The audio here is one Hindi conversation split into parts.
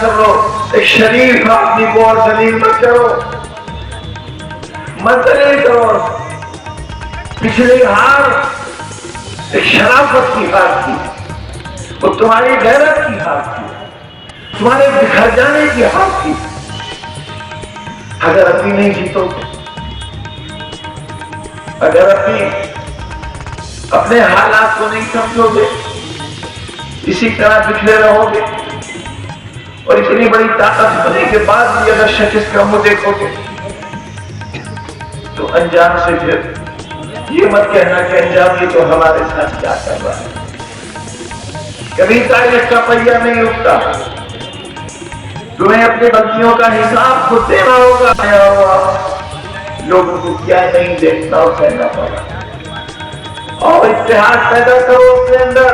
कर लो। एक शरीफ आदमी को और दलील मत करो, मत दलील करो। पिछली हार एक शराफत की हार थी, वो तुम्हारी गैरत की हार थी, तुम्हारे बिखर जाने की हार थी। अगर अभी नहीं जीतो, अगर अभी अपने हालात को नहीं समझोगे, इसी तरह बिखरे रहोगे और इतनी बड़ी ताकत होने के बाद भी अगर शिकस्त का मुंह देखोगे तो अंजाम से फिर ये मत कहना कि अंजाम ये तो हमारे साथ क्या कर रहा है। कभी तारीख का पहिया नहीं रुकता, तुम्हें अपनी गलतियों का हिसाब खुद देना होगा। आया हुआ लोगों को क्या नहीं देखना और कहना पड़ा, और इतिहास पैदा करो अपने अंदर।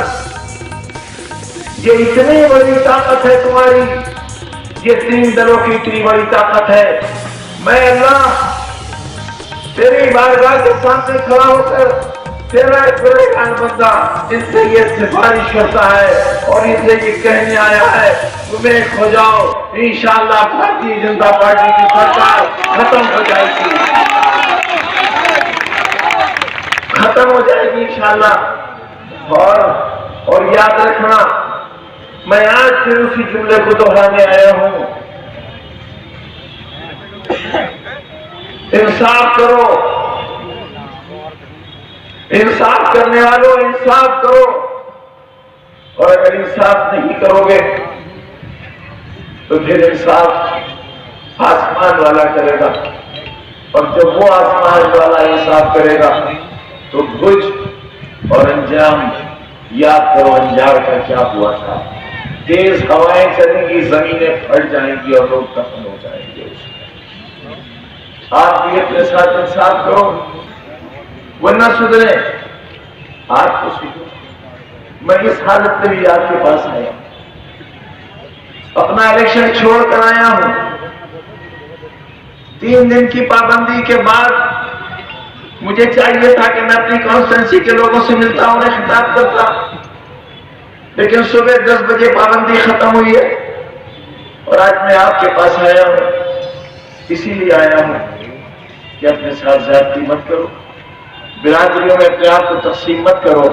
ये इतनी बड़ी ताकत है तुम्हारी, ये 3 दलों की इतनी बड़ी ताकत है। मैं अल्लाह तेरी बारगाह के सामने खड़ा होकर तेरा गुनहगार बंदा इनसे ये सिफारिश करता है और इनसे ये कहने आया है, तुम्हें खो जाओ, इंशाअल्लाह भारतीय जनता पार्टी की सरकार खत्म हो जाएगी, खत्म हो जाएगी इंशाअल्लाह। और याद रखना, मैं आज फिर उसी जुमले को दोहराने आया हूं, इंसाफ करो, इंसाफ करने वालों इंसाफ करो। और अगर इंसाफ नहीं करोगे तो फिर इंसाफ आसमान वाला करेगा, और जब वो आसमान वाला इंसाफ करेगा तो बुझ और अंजाम याद करो, अंजार का क्या हुआ था। तेज हवाएं चलेंगी, जमीनें फट जाएंगी और लोग दफन हो जाएंगे। आप भी अपने साथ इंसाफ करो, वरना सुधरे आपको सीखो। मैं इस हालत में भी आपके पास आया, अपना इलेक्शन छोड़कर आया हूं। 3 दिन की पाबंदी के बाद मुझे चाहिए था कि मैं अपनी कॉन्स्टिट्यूंसी के लोगों से मिलता, उन्हें खिताब करता, लेकिन सुबह 10 बजे पाबंदी खत्म हुई है और आज मैं आपके पास आया हूं। इसीलिए आया हूं कि अपने साथ ज्यादती मत करो, बिरादरियों में अपने आप को तकसीम मत करो,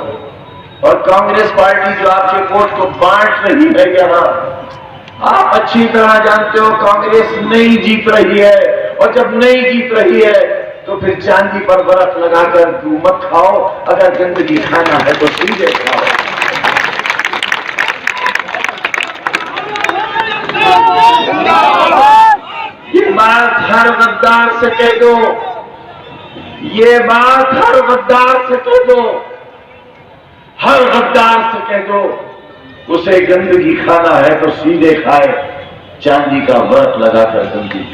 और कांग्रेस पार्टी जो आपके वोट को बांट रही है यहां, आप अच्छी तरह जानते हो कांग्रेस नहीं जीत रही है, और जब नहीं जीत रही है तो फिर चांदी पर बर्फ लगाकर मत खाओ। अगर जिंदगी खाना है तो सीधे खाओ। ये बात हर गद्दार से कह दो, ये बात हर गद्दार से कह दो, हर गद्दार से कह दो, उसे गंदगी खाना है तो सीधे खाए, चांदी का व्रत लगाकर गंदगी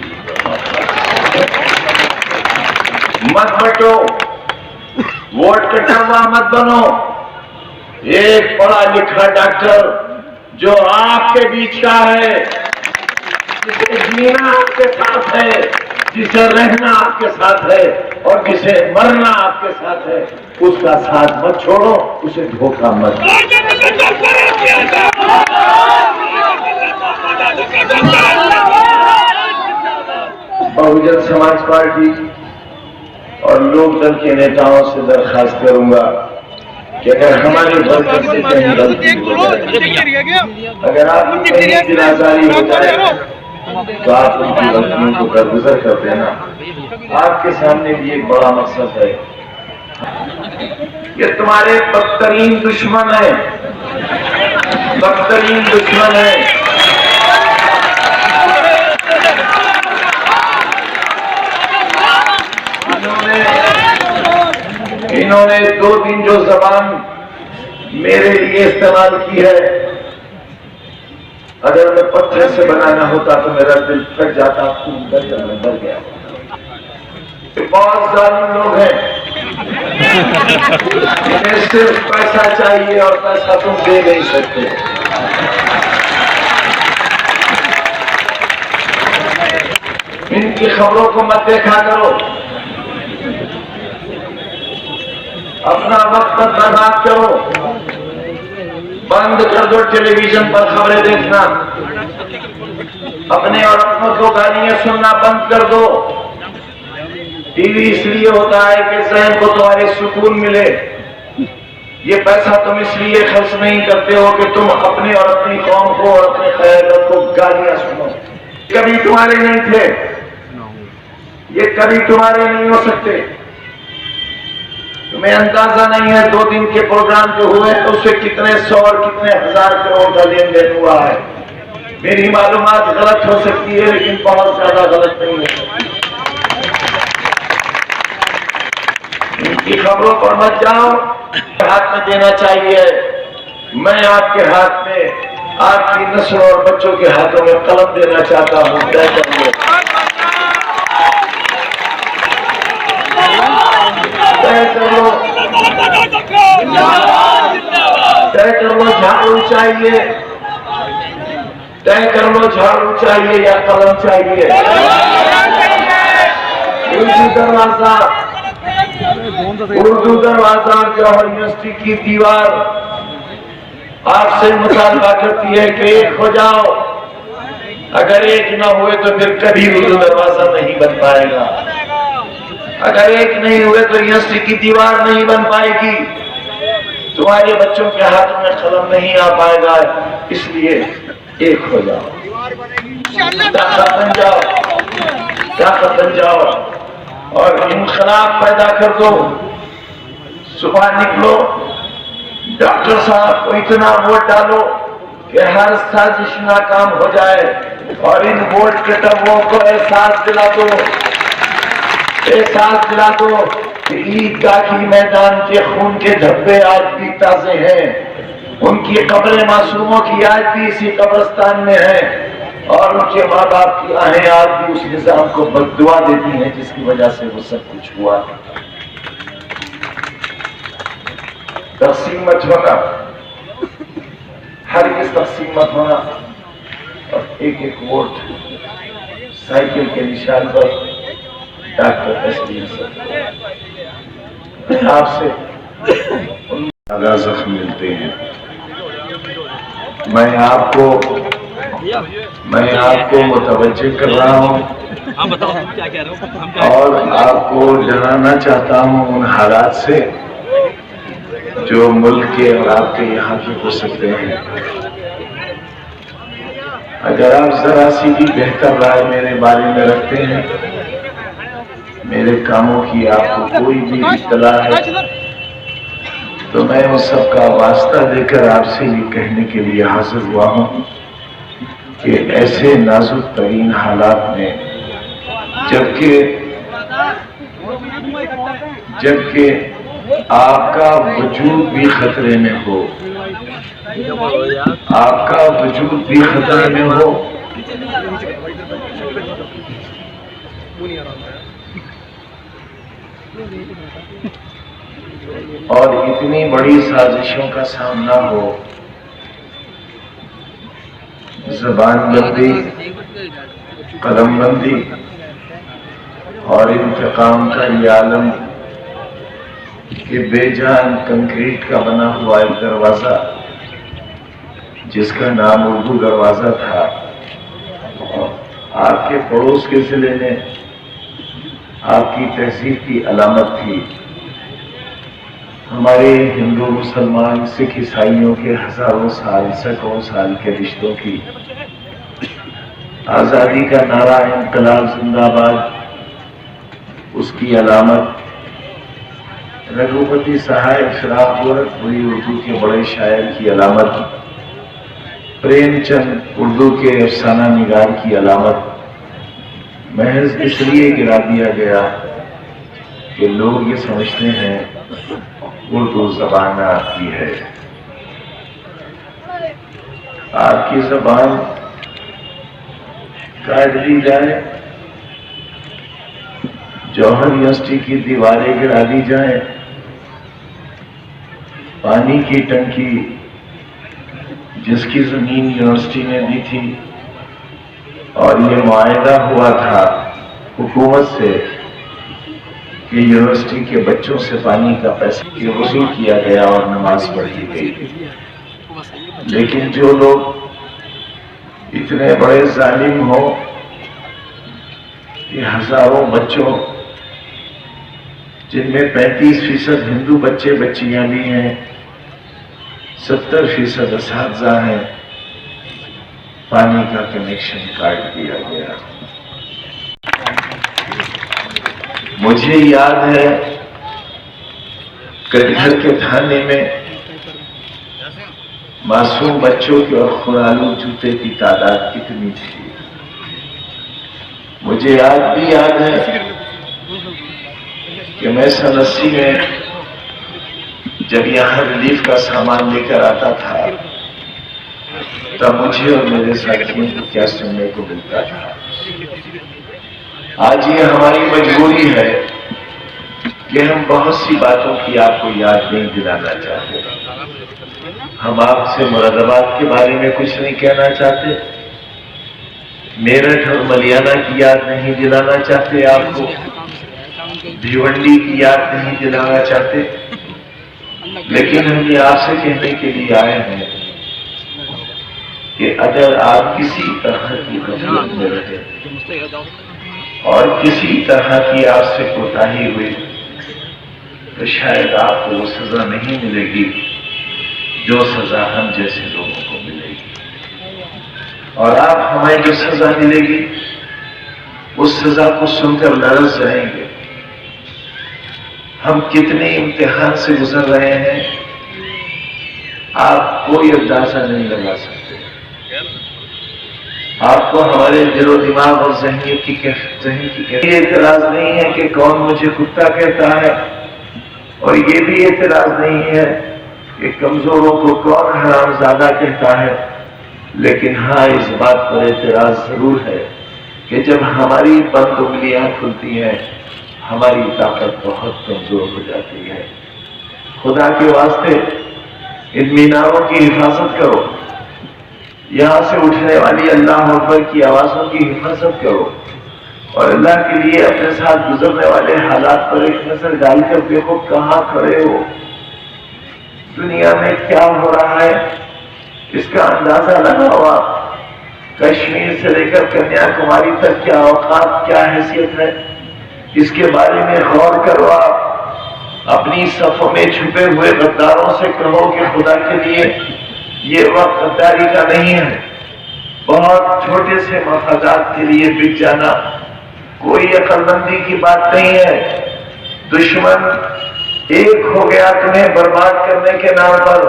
मत बटो, वोट कटरवा मत बनो। एक पढ़ा लिखा डॉक्टर जो आपके बीच का है, जिसे जीना आपके साथ है, जिसे रहना आपके साथ है और जिसे मरना आपके साथ है, उसका साथ मत छोड़ो, उसे धोखा मत दो। बहुजन समाज पार्टी और लोकदल के नेताओं से दरखास्त करूंगा कि अगर हमारी बरकत से कहीं गलती हो जाए, अगर आप कहीं गिरफ्तारी हो जाए तो आप उनकी गलतियों को दरगुजर कर देना। आपके सामने भी एक बड़ा मकसद है, ये तुम्हारे बदतरीन दुश्मन है, बदतरीन दुश्मन है। इन्होंने 2 दिन जो जबान मेरे लिए इस्तेमाल की है, अगर मैं पत्थर से बनाना होता तो मेरा दिल फट जाता, खून मर गया। बहुत जालिम लोग हैं, इन्हें सिर्फ पैसा चाहिए और पैसा तुम दे नहीं सकते। इनकी खबरों को मत देखा करो, अपना वक्त बर्बाद करो, बंद कर दो टेलीविजन पर खबरें देखना। अपने और अपनों को गालियां सुनना बंद कर दो। टीवी इसलिए होता है कि जहन को तुम्हारे सुकून मिले। ये पैसा तुम इसलिए खर्च नहीं करते हो कि तुम अपने और अपनी कौम को और अपने क़यादत को गालियां सुनो। कभी तुम्हारे नहीं थे, ये कभी तुम्हारे नहीं हो सकते। तुम्हें अंदाजा नहीं है 2 दिन के प्रोग्राम जो हुए तो उससे कितने 100 और कितने 1000 करोड़ का लेन देन हुआ है। मेरी मालूमात गलत हो सकती है लेकिन बहुत ज्यादा गलत नहीं हो सकती। इनकी खबरों पर मत जाओ। हाथ में देना चाहिए। मैं आपके हाथ में, आपकी नस्ल और बच्चों के हाथों में कलम देना चाहता हूं। तय कर लो, तय कर लो, तय कर लो। झाड़ू चाहिए, तय कर लो, झाड़ू चाहिए या कलम चाहिए। उर्दू दरवाजा जौहर यूनिवर्सिटी की दीवार आपसे मुतालबा करती है कि एक हो जाओ। अगर एक ना हुए तो फिर कभी उर्दू दरवाजा नहीं बन पाएगा। अगर एक नहीं हुए तो यूनिवर्सिटी की दीवार नहीं बन पाएगी। तुम्हारे बच्चों के हाथ में कलम नहीं आ पाएगा। इसलिए एक हो जाओ, ताकत बन जाओ, ताकत बन जाओ और इनकलाब पैदा कर दो। सुबह निकलो, डॉक्टर साहब को इतना वोट डालो कि हर साजिश नाकाम हो जाए और इन वोट के डब्बों को एहसास दिला दो, एहसास दिला दो कि ईदगाह की मैदान के खून के धब्बे आज भी ताजे हैं। उनकी कब्रें मासूमों की आज भी इसी कब्रिस्तान में है और उनके माँ बाप की आहें आज भी उस निजाम को बद्दुआ देती हैं जिसकी वजह से वो सब कुछ हुआ। तकसीम मत होना, हर किस तकसीम मत होना। और एक एक वोट साइकिल के निशान पर डॉक्टर तस्वीर से आपसे ज्यादा जख्म मिलते हैं। मैं आपको मुतवज्जे कर रहा हूँ और आपको डराना चाहता हूँ उन हालात से जो मुल्क के और आपके यहाँ के हो सकते हैं। अगर आप जरा सी भी बेहतर राय मेरे बारे में रखते हैं, मेरे कामों की आपको कोई भी इत्तला है, तो मैं उस सब का वास्ता देकर आपसे ये कहने के लिए हाजिर हुआ हूँ कि ऐसे नाजुक तरीन हालात में जबकि आपका वजूद भी खतरे में हो, आपका वजूद भी खतरे में हो, और इतनी बड़ी साजिशों का सामना हो, ज़बानबंदी, कलमबंदी और इंतकाम का ये आलम कि बेजान कंक्रीट का बना हुआ एक दरवाजा जिसका नाम उर्दू दरवाजा था, आपके पड़ोस के जिले में आपकी तहजीब की अलामत थी। हमारे हिंदू मुसलमान सिख ईसाइयों के हजारों साल सैकड़ों साल के रिश्तों की आजादी का नारा इंकलाब जिंदाबाद, उसकी अलामत रघुपति सहाय शराब गोरखपुरी उर्दू के बड़े शायर की अलामत, प्रेमचंद उर्दू के अफसाना निगार की अलामत महज इसलिए गिरा दिया गया कि लोग ये समझते हैं उर्दू जबान आपकी है। आपकी जबान काट दी जाए, जौहर यूनिवर्सिटी की दीवारें गिरा दी जाए, पानी की टंकी जिसकी जमीन यूनिवर्सिटी ने दी थी और ये मुआहदा हुआ था हुकूमत से कि यूनिवर्सिटी के बच्चों से पानी का पैसा वसूल किया गया और नमाज पढ़ी गई। लेकिन जो लोग इतने बड़े जालिम हो कि हजारों बच्चों, जिनमें 35% हिंदू बच्चे बच्चियां भी हैं, 70% असातिज़ा हैं, पानी का कनेक्शन काट दिया गया। मुझे याद है कटघर के थाने में मासूम बच्चों के और खुरालू जूते की तादाद कितनी थी। मुझे याद है कि मैं सन 80 में जब यहां रिलीफ का सामान लेकर आता था, तब मुझे और मेरे साथियों को क्या सुनने को मिलता था। आज ये हमारी मजबूरी है कि हम बहुत सी बातों की आपको याद नहीं दिलाना चाहते। हम आपसे मुरादाबाद के बारे में कुछ नहीं कहना चाहते, मेरठ और मलियाना की याद नहीं दिलाना चाहते, आपको भिवंडी की याद नहीं दिलाना चाहते, लेकिन हम ये आपसे कहने के लिए आए हैं कि अगर आप किसी तरह की गफलत में रहे और किसी तरह की आपसे कोताही हुई, तो शायद आपको वो सजा नहीं मिलेगी जो सजा हम जैसे लोगों को मिलेगी, और आप हमें जो सजा मिलेगी उस सजा को सुनकर लरज़ जाएंगे। हम कितने इम्तिहान से गुजर रहे हैं, आप कोई अंदाजा नहीं लगा सकते। आपको हमारे दिलो दिमाग और जहन की एतराज नहीं है कि कौन मुझे कुत्ता कहता है, और ये भी एतराज नहीं है कि कमजोरों को कौन हरामजादा कहता है, लेकिन हाँ, इस बात पर एतराज जरूर है कि जब हमारी बंद उंगलियां खुलती हैं, हमारी ताकत बहुत कमजोर हो जाती है। खुदा के वास्ते इन मीनारों की हिफाजत करो, यहां से उठने वाली अल्लाह अकबर की आवाजों की हिफाजत करो, और अल्लाह के लिए अपने साथ गुजरने वाले हालात पर एक नजर डालकर देखो कहां खड़े हो, दुनिया में क्या हो रहा है, इसका अंदाजा लगाओ। आप कश्मीर से लेकर कन्याकुमारी तक क्या औकात, क्या हैसियत है, इसके बारे में गौर करो। आप अपनी सफों में छुपे हुए गद्दारों से कहो कि खुदा के लिए ये वक्त गद्दारी का नहीं है। बहुत छोटे से मफादात के लिए बिक जाना कोई अक्लमंदी की बात नहीं है। दुश्मन एक हो गया तुम्हें बर्बाद करने के नाम पर,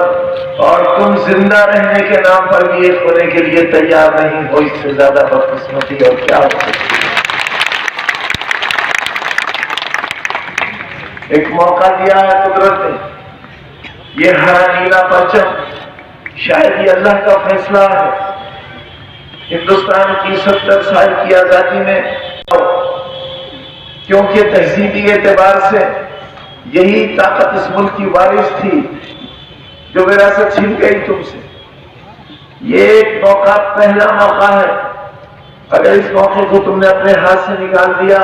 और तुम जिंदा रहने के नाम पर भी एक होने के लिए तैयार नहीं हो। इससे ज्यादा बदकिस्मती और क्या हो सकती है। एक मौका दिया है कुदरत ने, ये हरा नीला परचम शायद ये अल्लाह का फैसला है। हिंदुस्तान की 70 साल की आजादी में, क्योंकि तहजीबी एतबार से यही ताकत इस मुल्क की वारिस थी जो विरासत छीन गई तुमसे। ये एक मौका, पहला मौका है। अगर इस मौके को तुमने अपने हाथ से निकाल दिया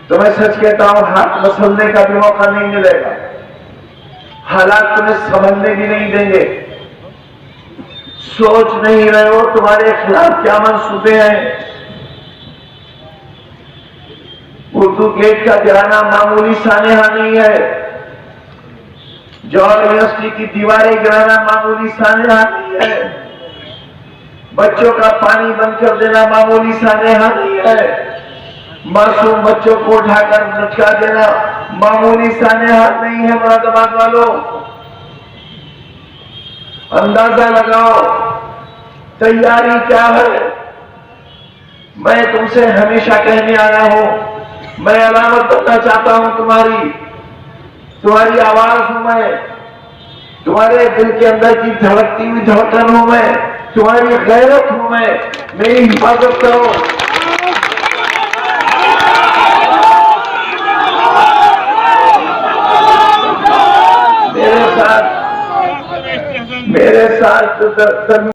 तो मैं सच कहता हूं, हाथ मसलने का भी मौका नहीं मिलेगा, हालात तुम्हें समझने भी नहीं देंगे। सोच नहीं रहे हो तुम्हारे खिलाफ क्या मंसूबे हैं। उर्दू गेट का गिराना मामूली सानेहा नहीं है, जौहर यूनिवर्सिटी की दीवारें गिराना मामूली सानेहा नहीं है, बच्चों का पानी बंद कर देना मामूली सानेहा नहीं है, मासूम बच्चों को उठाकर लटका देना मामूली सानेहा नहीं है। मुरादाबाद वालों, अंदाजा लगाओ तैयारी क्या है। मैं तुमसे हमेशा कहने आया हूं, मैं अलामत बनना चाहता हूं तुम्हारी आवाज हूं मैं, तुम्हारे दिल के अंदर की धड़कती हुई धड़कन हूं मैं, तुम्हारी गैरत हूं मैं। मेरी हिफाजत करो। मेरे साथ